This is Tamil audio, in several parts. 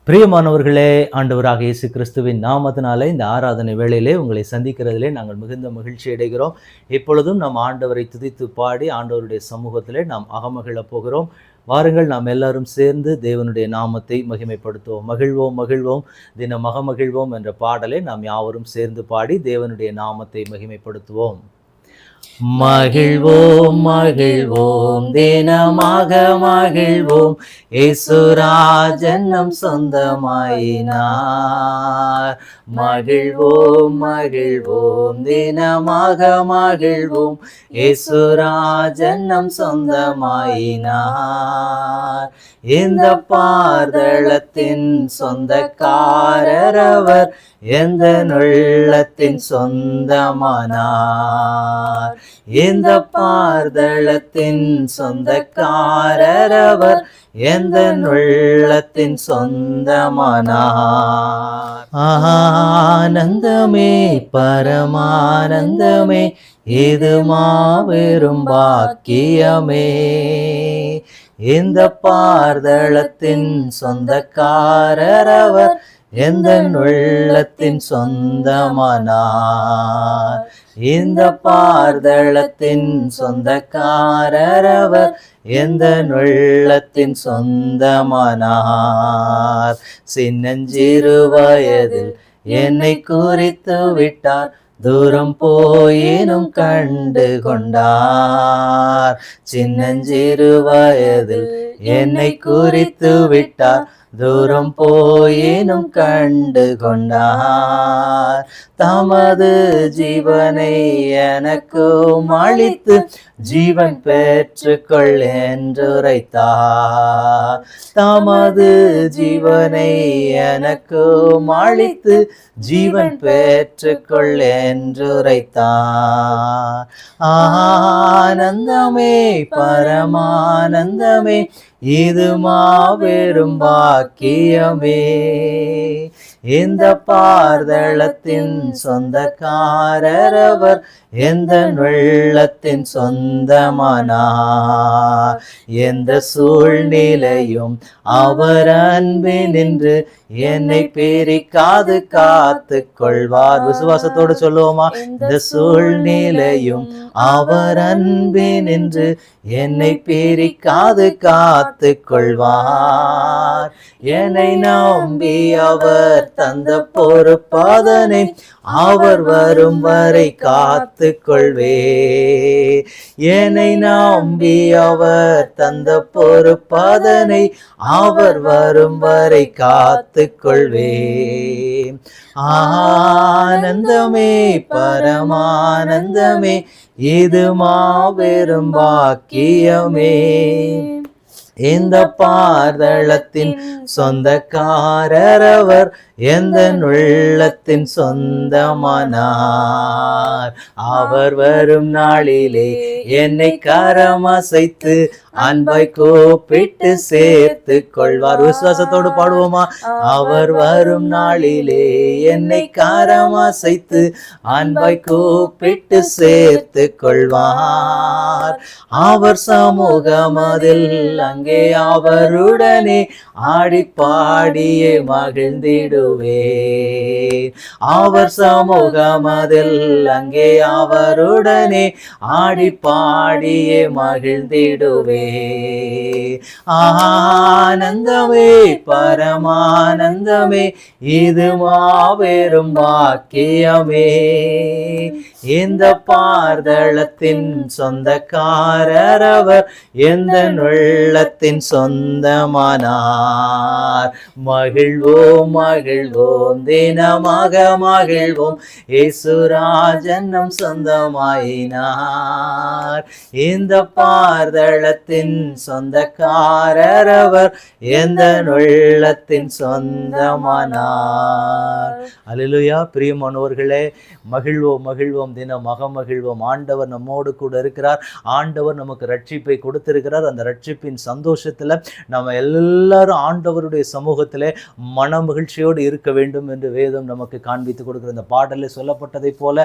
பிரியமானவர்களே, ஆண்டவராக இயேசு கிறிஸ்துவின் நாமத்தினாலே இந்த ஆராதனை வேளையிலே உங்களை சந்திக்கிறதிலே நாங்கள் மிகுந்த மகிழ்ச்சி அடைகிறோம். இப்பொழுதும் நாம் ஆண்டவரை துதித்து பாடி ஆண்டவருடைய சமூகத்திலே நாம் அகமகிழப் போகிறோம். வாருங்கள், நாம் எல்லாரும் சேர்ந்து தேவனுடைய நாமத்தை மகிமைப்படுத்துவோம். மகிழ்வோம் மகிழ்வோம் தினம் மகமகிழ்வோம் என்ற பாடலை நாம் யாவரும் சேர்ந்து பாடி தேவனுடைய நாமத்தை மகிமைப்படுத்துவோம். மகிழ்வோம் மகிழ்வோம் தினமாக மகிழ்வோம், இயேசுராஜன் நம் சொந்தமாயினார். மகிழ்வோம் மகிழ்வோம் தினமாக மகிழ்வோம், இயேசுராஜன் நம் சொந்தமாயினார். இந்த பார்தளத்தின் சொந்தக்காரர் அவர், எந்த உள்ளத்தின் சொந்தமானார். இந்த பார்தளத்தின் சொந்தக்காரர் அவர், எந்த உள்ளத்தின் சொந்தமானார். ஆனந்தமே பரமானந்தமே, இது மாபெரும் பாக்கியமே. இந்த பார்தளத்தின் சொந்தக்காரர் அவர், எந்த உள்ளத்தின் சொந்தமானார். இந்த பார்தளத்தின் சொந்தக்காரர் அவர், எந்த உள்ளத்தின் சொந்தமானார். சின்னஞ்சிறு வயதில் என்னை குறித்து விட்டார், தூரம் போயினும் கண்டு கொண்டார். சின்னஞ்சிறு வயதில் என்னை குறித்து விட்டார், தூரம் போயினும் கண்டு கொண்டார். தமது ஜீவனை எனக்கும் அளித்து, ஜீவன் பெற்றுக்கொள் என்றுரைத்தார். தமது ஜீவனை எனக்கும் அளித்து, ஜீவன் பெற்றுக்கொள் என்றுரைத்தார். ஆனந்தமே பரமானந்தமே, இது மாபெரும் பாக்கியமே. இந்த பார்தளத்தின் சொந்தக்காரர் அவர், எந்த உள்ளத்தின் சொந்தமானார். எந்த சூழ்நிலையும் அவர் அன்பினின்று என்னை பிரிக்காது காத்து கொள்வார். விசுவாசத்தோடு சொல்லுவோமா? இந்த சூழ்நிலையும் அவர் அன்பினின்று என்னை பிரிக்காது காத்து கொள்வார். என்னை நம்பி அவர் தந்த பொறுப்பாதனை, அவர் வரும் வரை காத்து கொள்வே. என்னை நம்பி அவர் தந்த பொறுப்பாதனை, அவர் வரும் வரை காத்து கொள்வே. ஆனந்தமே பரமானந்தமே, இது மாபெரும் பாக்கியமே. இந்த பார்தளத்தின் சொந்தக்காரர் அவர், எந்த உள்ளத்தின் சொந்தமானார். அவர் வரும் நாளிலே என்னை கரமசைத்து, அன்பாய் கூப்பிட்டு சேர்த்து கொள்வார். விசுவாசத்தோடு பாடுவோமா? அவர் வரும் நாளிலே என்னை கரமசைத்து, அன்பாய் கூப்பிட்டு சேர்த்து கொள்வார். அவர் சமூகம் அதில் அங்கே அவருடனே ஆடி பாடியே மகிழ்ந்திடுவே. அவர் சமூகம் அதில் அங்கே அவருடனே ஆடி பாடியே மகிழ்ந்திடுவே. ஆனந்தமே பரமானந்தமே, இது மாபெரும் பாக்கியமே. இந்த பார்தளத்தின் சொந்தக்காரர் அவர், எந்த உள்ளத்தின் சொந்தமானார். மகிழ்வோம் மகிழ்வோம் தினமாக மகிழ்வோம், இயேசுராஜன் நம் சொந்தமாயினார். இந்த பார்தளத்தின் சொந்தக்காரர் அவர், எந்த உள்ளத்தின் சொந்தமானார். அல்லேலூயா. பிரியமானவர்களே, மகிழ்வோம் மகிழ்வோம் தினம் மகமகிழ்வோம். ஆண்டவர் நம்மோடு கூட இருக்கிறார். ஆண்டவர் நமக்கு ரட்சிப்பை கொடுத்திருக்கிறார். அந்த ரட்சிப்பின் சந்தோஷத்துல நம்ம எல்லாரும் ஆண்டவருடைய சமூகத்திலே மன மகிழ்ச்சியோடு இருக்க வேண்டும் என்று வேதம் நமக்கு காண்பித்து கொடுக்கிற இந்த பாடலில் சொல்லப்பட்டதை போல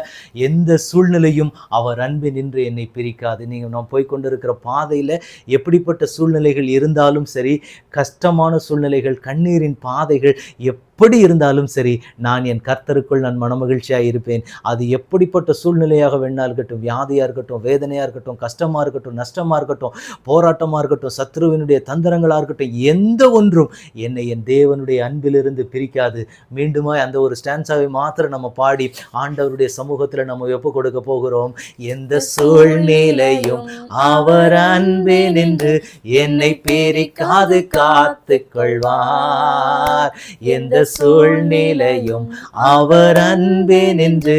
எந்த சூழ்நிலையும் அவர் அன்பு நின்று என்னை பிரிக்காது. நீங்கள் நான் போய்கொண்டிருக்கிற பாதையில் எப்படிப்பட்ட சூழ்நிலைகள் இருந்தாலும் சரி, கஷ்டமான சூழ்நிலைகள், கண்ணீரின் பாதைகள் எப்படி இருந்தாலும் சரி, நான் என் கர்த்தருக்குள் நான் மனமகிழ்ச்சியாக இருப்பேன். அது எப்படிப்பட்ட சூழ்நிலையாக வேணா இருக்கட்டும், வியாதியாக இருக்கட்டும், வேதனையாக இருக்கட்டும், கஷ்டமாக இருக்கட்டும், நஷ்டமாக இருக்கட்டும், போராட்டமாக இருக்கட்டும், சத்ருவினுடைய தந்திரங்களாக இருக்கட்டும், எந்த ஒன்றும் என்னை என் தேவனுடைய அன்பிலிருந்து பிரிக்காது. மீண்டுமாய் அந்த ஒரு ஸ்டான்ஸாவை மாத்திரம் நம்ம பாடி ஆண்டவருடைய சமூகத்தில் நம்ம எப்போ கொடுக்க போகிறோம். எந்த சூழ்நிலையும் அவர் அன்பே நின்று என்னை பிரிக்காது காத்து கொள்வார். எந்த சூழ்நிலையும் அவர் அன்பே நின்று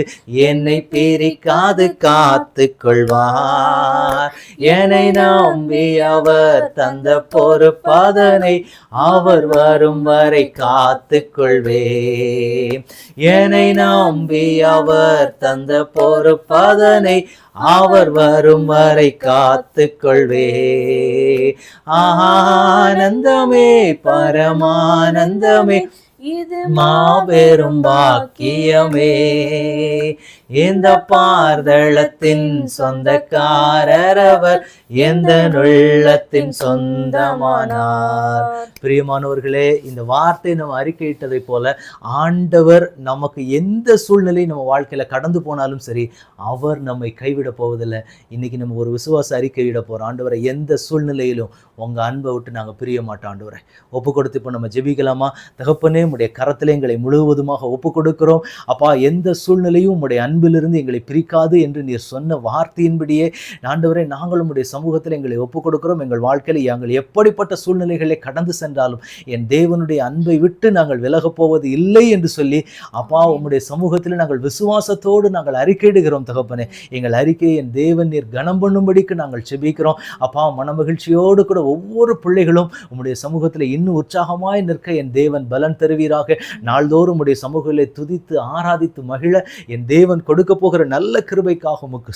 என்னை பிரிக்காது காத்து கொள்வார். என்னை நம்பி அவர் தந்த பொறுப்பதனை அவர் வரும் வரை காத்து கொள்வேன். என்னை நம்பி அவர் தந்த பொறுப்பதனை அவர் வரும் வரை காத்து கொள்வே. ஆனந்தமே பரமானந்தமே இது மாபெரும் பாக்கியமே. இந்த பார்தளத்தின் சொந்தக்காரர் அவர், எந்த உள்ளத்தின் சொந்தமானார். பிரியமானவர்களே, இந்த வார்த்தை நம்ம அறிக்கையிட்டதை போல ஆண்டவர் நமக்கு எந்த சூழ்நிலை நம்ம வாழ்க்கையில கடந்து போனாலும் சரி, அவர் நம்மை கைவிட போவதில்லை. இன்னைக்கு நம்ம ஒரு விசுவாச அறிக்கையிட போறோம். ஆண்டவரை, எந்த சூழ்நிலையிலும் உங்க அன்பை விட்டு நாங்கள் பிரிய மாட்டோம். ஆண்டவரை ஒப்பு கொடுத்து இப்போ நம்ம ஜெபிக்கலாமா? தகப்பனே, உடைய கரத்திலே எங்களை முழுவதுமாக ஒப்பு கொடுக்கிறோம். அப்பா, எந்த சூழ்நிலையும் உடைய அன்பிலிருந்து எங்களை பிரிக்காது என்று நீர் சொன்ன வார்த்தையின்படியே ஆண்டவரே, நாங்கள் உம்முடைய சமூகத்தில் எங்களை ஒப்புக் கொடுக்கிறோம். எங்கள் வாழ்க்கையில் நாங்கள் எப்படிப்பட்ட சூழ்நிலைகளை கடந்து சென்றாலும் என் தேவனுடைய அன்பை விட்டு நாங்கள் விலகப் போவது இல்லை என்று சொல்லி, அப்பா, உம்முடைய சமூகத்தில் நாங்கள் விசுவாசத்தோடு நாங்கள் அறிக்கையிடுகிறோம். தகப்பனே, எங்கள் அறிக்கையை என் தேவன் நீர் கனம் பண்ணும்படிக்கு நாங்கள் செபிக்கிறோம். அப்பா, மனமகிழ்ச்சியோடு கூட ஒவ்வொரு பிள்ளைகளும் உம்முடைய சமூகத்தில் இன்னும் உற்சாகமாய் நிற்க என் தேவன் பலன் தருவீராக. நாள்தோறும் உம்முடைய சமூகங்களை துதித்து ஆராதித்து மகிழ என் தேவன் கொடுக்க போகிற நல்ல கிருபைக்காக உமக்கு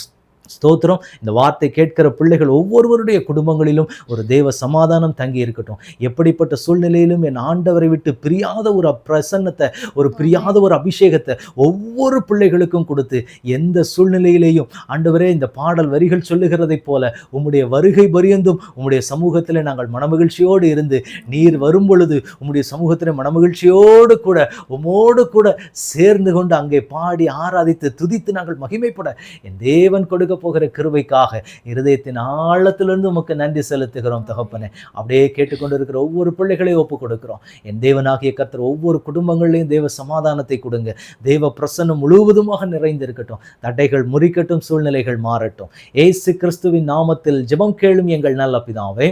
ஸ்தோத்திரம். இந்த வார்த்தை கேட்கிற பிள்ளைகள் ஒவ்வொருவருடைய குடும்பங்களிலும் ஒரு தேவ சமாதானம் தங்கி இருக்கட்டும். எப்படிப்பட்ட சூழ்நிலையிலும் என் ஆண்டவரை விட்டு பிரியாத ஒரு பிரசன்னத்தை, ஒரு பிரியாத ஒரு அபிஷேகத்தை ஒவ்வொரு பிள்ளைகளுக்கும் கொடுத்து, எந்த சூழ்நிலையிலேயும் ஆண்டவரே, இந்த பாடல் வரிகள் சொல்லுகிறதை போல உம்முடைய வருகை பரியந்தும் உம்முடைய சமூகத்தில் நாங்கள் மனமகிழ்ச்சியோடு இருந்து, நீர் வரும் பொழுது உம்முடைய சமூகத்தில் மனமகிழ்ச்சியோடு கூட உம்மோடு கூட சேர்ந்து கொண்டு அங்கே பாடி ஆராதித்து துதித்து நாங்கள் மகிமைப்பட என் தேவன் கொடுக்க போகிற கிருபைக்காக இருதயத்தின் ஆழத்திலிருந்து உமக்கு நன்றி செலுத்துகிறோம். தகப்பனே, அப்படியே கேட்டுக்கொண்டிருக்கிற ஒவ்வொரு பிள்ளைகளையும் ஒப்பு கொடுக்கிறோம். என் தேவனாகிய கர்த்தர் ஒவ்வொரு குடும்பங்களையும் தேவ சமாதானத்தை கொடுங்க. தேவ பிரசன்னம் முழுவதுமாக நிறைந்திருக்கட்டும். தடைகள் முறிக்கட்டும், சூழ்நிலைகள் மாறட்டும். இயேசு கிறிஸ்துவின் நாமத்தில் ஜெபம் கேளும் எங்கள் நல்ல பிதாவே.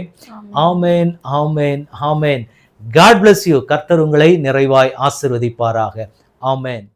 ஆமென், ஆமென், ஆமென். God bless you. கர்த்தர் உங்களை நிறைவாய் ஆசீர்வதிப்பாராக. ஆமென்.